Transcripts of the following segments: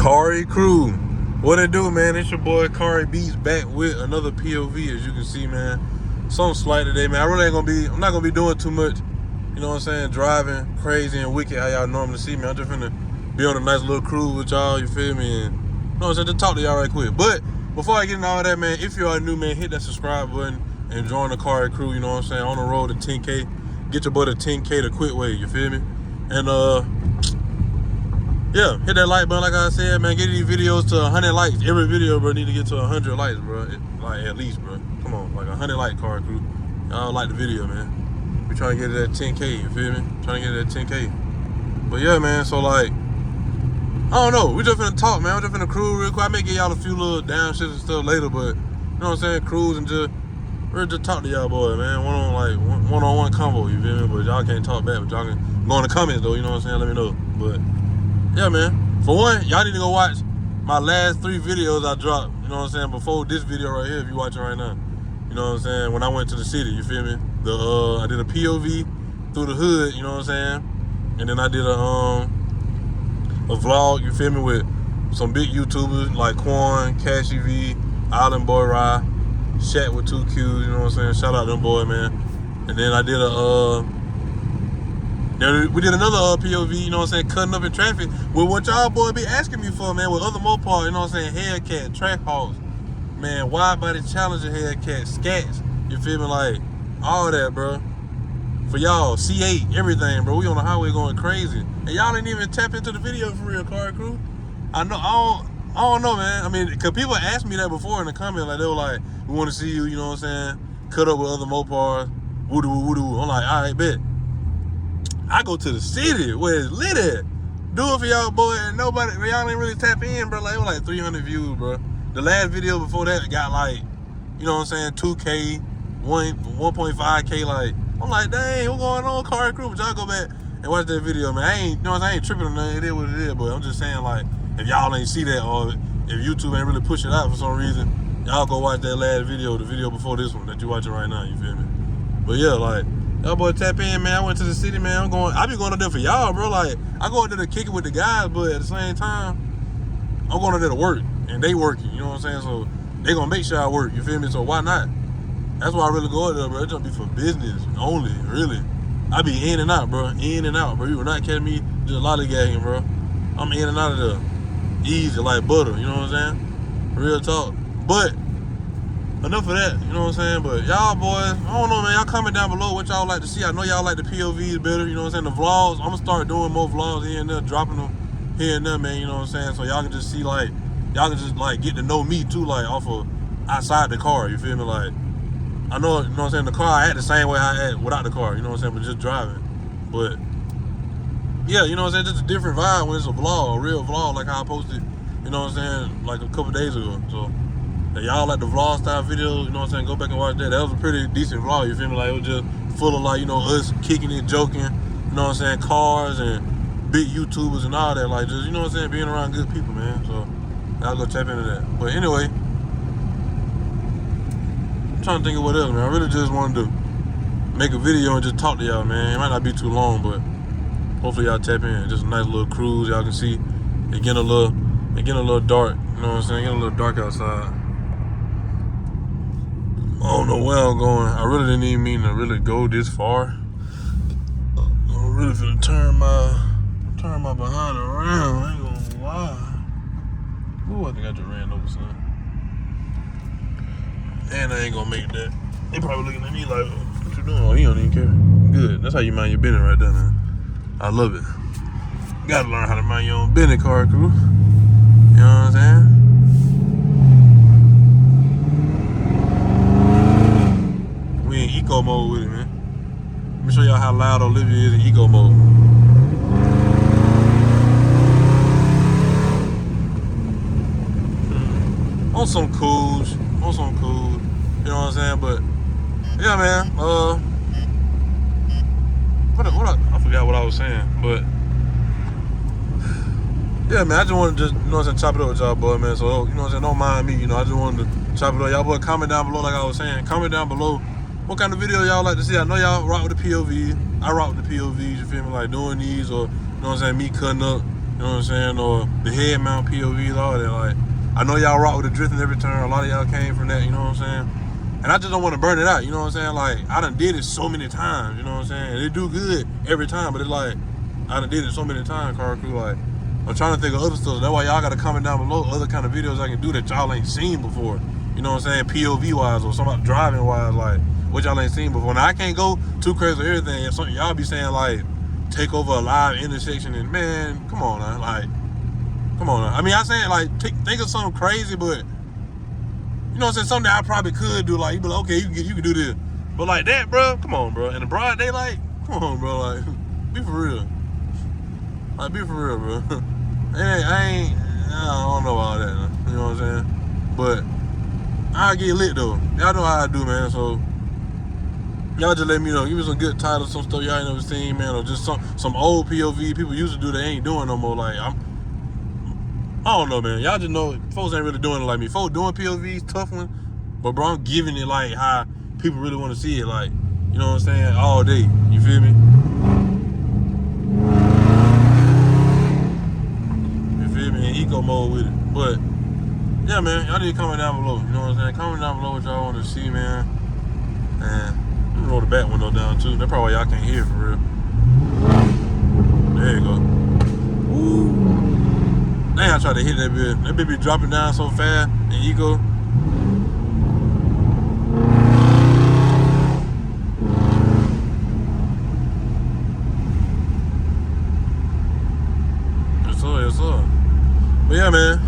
Cari crew, what it do, man? It's your boy Cari Beats back with another POV. As you can see, man, something slight today, man. I'm not gonna be doing too much, you know what I'm saying, driving crazy and wicked how y'all normally see me. I'm just finna be on a nice little cruise with y'all, you feel me, and you know what I'm saying, just talk to y'all right quick. But before I get into all that, man, if you are new, man, hit that subscribe button and join the Cari crew, you know what I'm saying, on the road to 10K. Get your boy to 10K the quick way, you feel me? And yeah, hit that like button like I said, man. Get these videos to 100 likes. Every video, bro, need to get to 100 likes, bro. Like, at least, bro. Come on, like 100 like, Cari crew. Y'all like the video, man. We trying to get it at 10K, you feel me? Trying to get it at 10K. But yeah, man, so like, I don't know. We just finna talk, man. We just finna cruise real quick. I may get y'all a few little down shits and stuff later, but you know what I'm saying? Cruise and just really just talk to y'all boy, man. One-on-one convo, you feel me? But y'all can't talk back, but y'all can go in the comments though, you know what I'm saying? Let me know. But yeah, man. For one, y'all need to go watch my last 3 videos I dropped, you know what I'm saying, before this video right here, if you watching right now. You know what I'm saying? When I went to the city, you feel me? I did a POV through the hood, you know what I'm saying? And then I did a vlog, you feel me, with some big YouTubers like Quan, Cash EV, Island Boy Rye, Shaq with 2 Qs, you know what I'm saying? Shout out them boy, man. And then I did we did another POV, you know what I'm saying, cutting up in traffic with what y'all boy be asking me for, man, with other Mopar, you know what I'm saying, Hellcat, track hauls, man, wide body Challenger Hellcat, scats, you feel me, like, all that, bro. For y'all, C8, everything, bro. We on the highway going crazy. And y'all didn't even tap into the video for real, Cari crew. I know, I don't know, man. I mean, because people asked me that before in the comments, like, they were like, we want to see you, you know what I'm saying, cut up with other Mopars, woo-doo. I'm like, all right, bet. I go to the city where it's lit at. Do it for y'all, boy, and nobody, y'all ain't really tap in, bro. Like, it was like 300 views, bro. The last video before that got like, you know what I'm saying, 2K, 1.5K, like, I'm like, dang, what's going on, Cari crew? But y'all go back and watch that video, man. I ain't tripping on nothing. It is what it is, but I'm just saying, like, if y'all ain't see that, or if YouTube ain't really push it out for some reason, y'all go watch that last video, the video before this one that you watching right now, you feel me? But yeah, like, y'all boy tap in, man. I went to the city, man. I be going up there for y'all, bro. Like, I go up there to kick it with the guys, but at the same time, I'm going up there to work, and they working, you know what I'm saying? So they gonna make sure I work, you feel me? So why not? That's why I really go up there, bro. It just be for business only, really. I be in and out, bro. In and out, bro. You will not catch me just lollygagging, bro. I'm in and out of there. Easy, like butter, you know what I'm saying? Real talk. But enough of that, you know what I'm saying? But y'all boys, I don't know, man. Y'all comment down below what y'all like to see. I know y'all like the POVs better, you know what I'm saying? The vlogs, I'm gonna start doing more vlogs here and there, dropping them here and there, man, you know what I'm saying? So y'all can just see, like, y'all can just, like, get to know me too, like, off of outside the car, you feel me? Like, I know, you know what I'm saying, the car I act the same way I act without the car, you know what I'm saying, but just driving. But yeah, you know what I'm saying, just a different vibe when it's a vlog, a real vlog, like how I posted, you know what I'm saying, like a couple days ago. So if y'all like the vlog style videos, you know what I'm saying, go back and watch that. That was a pretty decent vlog, you feel me? Like, it was just full of, like, you know, us kicking it, joking, you know what I'm saying, cars and big YouTubers and all that, like, just, you know what I'm saying, being around good people, man. So y'all go tap into that. But anyway, I'm trying to think of what else, man. I really just wanted to make a video and just talk to y'all, man. It might not be too long, but hopefully y'all tap in. Just a nice little cruise. Y'all can see it getting a little dark. You know what I'm saying? Getting a little dark outside. I don't know where I'm going. I really didn't even mean to really go this far. I'm really finna turn my behind around. I ain't gonna lie. Ooh, I think I just ran over something. And I ain't gonna make that. They probably looking at me like, what you doing? Oh, he don't even care. Good. That's how you mind your business right there, man. I love it. You gotta learn how to mind your own business, Cari crew. You know what I'm saying? We in eco mode with it, man. Let me show y'all how loud Olivia is in eco mode. On some cools. You know what I'm saying? But yeah, man. I forgot what I was saying, but yeah, man. I just wanted to just, you know what I'm saying, chop it up with y'all, boy, man. So, you know what I'm saying, don't mind me. You know, I just wanted to chop it up. Y'all boy, comment down below, like I was saying. Comment down below what kind of video y'all like to see. I know y'all rock with the POV. I rock with the POVs. You feel me? Like doing these, or you know what I'm saying, me cutting up know what I'm saying, or the head mount POVs, all that. Like, I know y'all rock with the drifting every turn. A lot of y'all came from that, you know what I'm saying? And I just don't want to burn it out, you know what I'm saying? Like, I done did it so many times, you know what I'm saying? And it do good every time, but it's like, I done did it so many times, Car Crew. Like, I'm trying to think of other stuff. That's why y'all got to comment down below other kind of videos I can do that y'all ain't seen before. You know what I'm saying? POV-wise or something driving-wise, like, what y'all ain't seen before. Now, I can't go too crazy with everything. And something y'all be saying, like, take over a live intersection. And, man, come on now. Like, come on now. I mean, I saying, like, think of something crazy, but, you know what I'm saying? Something that I probably could do. Like, you be like, okay, you can do this. But like that, bro, come on, bro. In the broad daylight, come on, bro. Like, be for real. Like, be for real, bro. I don't know about that, you know what I'm saying? But I get lit though. Y'all know how I do, man. So y'all just let me know. Give me some good titles, some stuff y'all ain't never seen, man, or just some old POV people used to do that ain't doing no more. Like, I don't know, man. Y'all just know folks ain't really doing it like me. Folks doing POVs, tough one, but bro, I'm giving it like how people really want to see it, like, you know what I'm saying, all day. You feel me? In eco mode with it. But yeah, man, y'all need to comment down below. You know what I'm saying? Comment down below what y'all want to see, man. And let me roll the back window down too. That's probably why y'all can't hear for real. There you go. Woo. Dang, I tried to hit that bit. That bit be dropping down so fast in eco. Yes, sir. But yeah, man,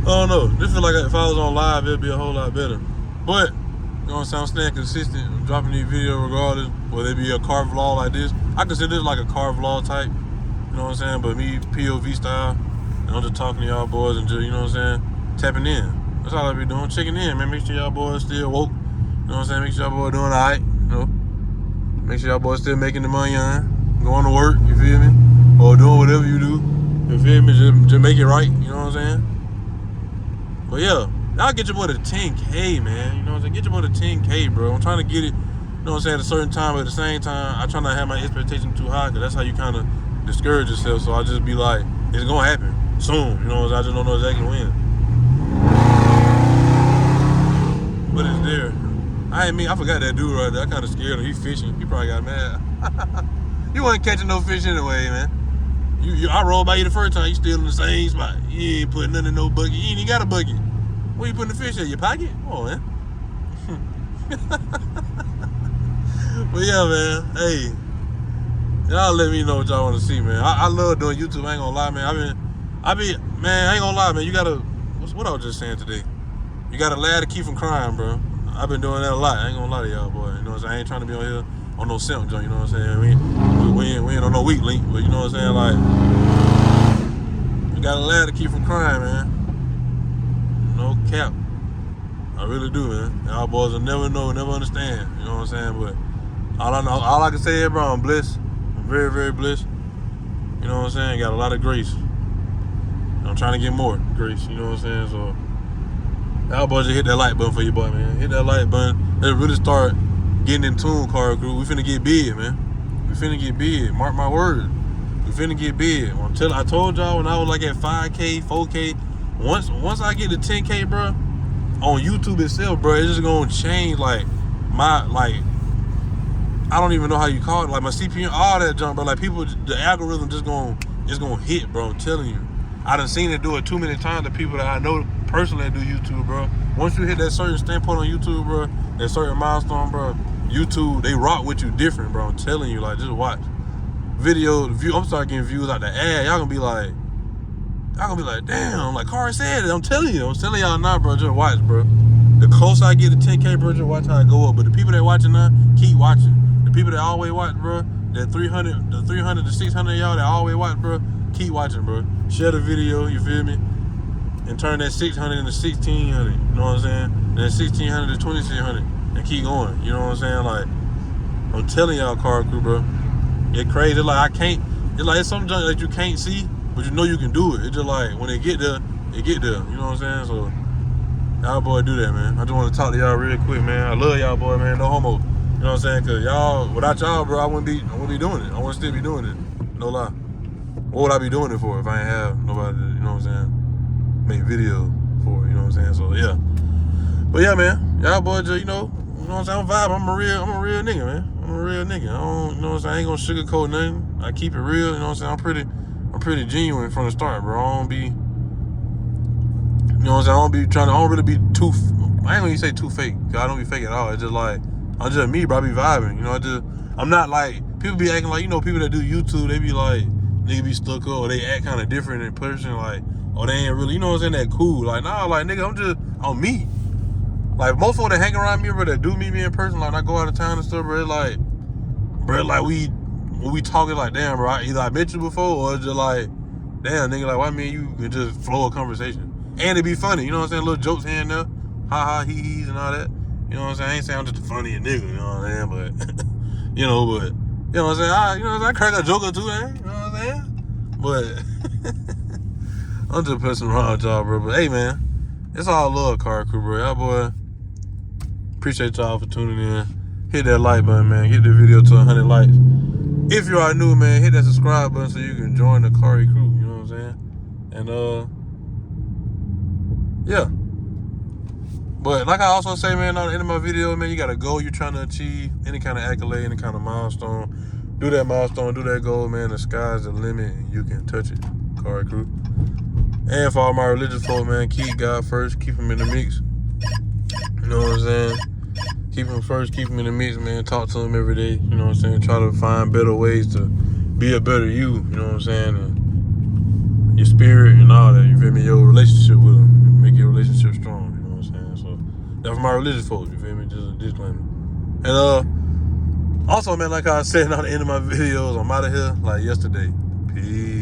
I don't know. This feel like if I was on live, it'd be a whole lot better. But, you know what I'm saying, I'm staying consistent. I'm dropping these videos regardless, whether it be a car vlog like this. I consider this like a car vlog type, you know what I'm saying, but me, POV style. And I'm just talking to y'all boys and just, you know what I'm saying, tapping in. That's all I be doing, checking in, man. Make sure y'all boys still woke, you know what I'm saying, make sure y'all boys doing all right, you know. Make sure y'all boys still making the money on, going to work, you feel me? Or doing whatever you do, you feel me? Just make it right, you know what I'm saying? But yeah, y'all get your boy to 10K, man. You know what I'm saying? Get your boy to 10K, bro. I'm trying to get it, you know what I'm saying, at a certain time, but at the same time, I try not to have my expectations too high, because that's how you kind of discourage yourself. So I just be like, it's going to happen soon, you know what I'm saying? I just don't know exactly when. But it's there. I forgot that dude right there. I kind of scared him. He fishing. He probably got mad. You wasn't catching no fish anyway, man. I rolled by you the first time, you still in the same spot. You ain't putting nothing in no bucket. You ain't even got a bucket. Where you putting the fish at? Your pocket? Come on, man. But yeah, man. Hey, y'all let me know what y'all want to see, man. I love doing YouTube. I ain't gonna lie, man. Man, I ain't gonna lie, man. You gotta, what I was just saying today. You gotta laugh to keep from crying, bro. I've been doing that a lot. I ain't gonna lie to y'all, boy. You know what I'm saying? I ain't trying to be on here on no simp joint, you know what I'm saying? We ain't on no weak link, but you know what I'm saying? Like, you gotta laugh to keep from crying, man. No cap. I really do, man. Y'all boys will never know, never understand. You know what I'm saying? But all I can say is, bro, I'm blessed. I'm very, very blessed. You know what I'm saying? Got a lot of grace. I'm trying to get more grace, you know what I'm saying? So y'all boys just hit that like button for your boy, man. Hit that like button. Let's really start getting in tune, Car Crew. We finna get big, man. We finna get big. Mark my words. We finna get big. I told y'all when I was like at 5K, 4K. Once I get to 10K, bro, on YouTube itself, bro, it's just gonna change like I don't even know how you call it, like my CPM, all that junk, bro. Like people, the algorithm just gonna hit, bro. I'm telling you. I done seen it do it too many times to people that I know personally that do YouTube, bro. Once you hit that certain standpoint on YouTube, bro, that certain milestone, bro, YouTube, they rock with you different, bro. I'm telling you, like, just watch. I'm starting getting views out the ad. Y'all gonna be like, damn, like Cari said it. I'm telling y'all now, bro, just watch, bro. The closer I get to 10K, bro, just watch how it go up. But the people that watching now, keep watching. The people that always watch, bro, that 300 to 600 y'all that always watch, bro, keep watching, bro. Share the video, you feel me? And turn that 600 into 1600, you know what I'm saying? And then 1600 to 2600, and keep going, you know what I'm saying? Like, I'm telling y'all, Car Crew, bro, it's crazy. It's something that you can't see, but you know you can do it. It's just like, when it get there, you know what I'm saying? So, y'all boy do that, man. I just want to talk to y'all real quick, man. I love y'all boy, man. No homo. You know what I'm saying? Because y'all, without y'all, bro, I wouldn't be doing it. I wouldn't still be doing it. No lie. what would I be doing it for if I ain't have nobody to, you know what I'm saying, make video for it, you know what I'm saying? So yeah. But yeah, man, y'all boys just, you know what I'm saying, I'm vibing. I'm a real nigga, man. I'm a real nigga. I don't, you know what I'm saying, I ain't gonna sugarcoat nothing. I keep it real, you know what I'm saying? I'm pretty genuine from the start, bro. I don't be, you know what I'm saying, I don't really be too, I ain't gonna even say too fake, cause I don't be fake at all. It's just like, I'm just me, bro. I be vibing, you know, I'm not like, people be acting like, you know, people that do YouTube, they be like, nigga be stuck up, or they act kind of different in person, like, or they ain't really, you know what I'm saying, that cool. Like, nah, like, nigga, I'm me. Like, most people that hang around me, bro, that do meet me in person, like, I go out of town and stuff, bro, when we talking, like, damn, bro, either I met you before, or just like, damn, nigga, like, why me and you can just flow a conversation. And it be funny, you know what I'm saying, little jokes here and there, ha-ha, hee-hees and all that. You know what I'm saying? I ain't saying I'm just a funny nigga, you know what I'm saying? But, you know what I'm saying? I crack a joke or two, man. You know what I'm saying? But, I'm just pissing around with y'all, bro. But, hey, man, it's all love, Cari crew, bro. Y'all, boy, appreciate y'all for tuning in. Hit that like button, man. Get the video to 100 likes. If you are new, man, hit that subscribe button so you can join the Cari crew, you know what I'm saying? And, yeah. But like I also say, man, on the end of my video, man, you got a goal you're trying to achieve, any kind of accolade, any kind of milestone. Do that milestone, do that goal, man. The sky's the limit, and you can touch it, Cari crew. And for all my religious folk, man, keep God first, keep him in the mix. You know what I'm saying? Keep him first, keep him in the mix, man. Talk to him every day, you know what I'm saying? Try to find better ways to be a better you know what I'm saying? And your spirit and all that, you feel me? Your relationship with him, make your relationship strong. So that's for my religious folks, you feel me? Just a disclaimer. And also, man, like I said at the end of my videos, I'm out of here like yesterday. Peace.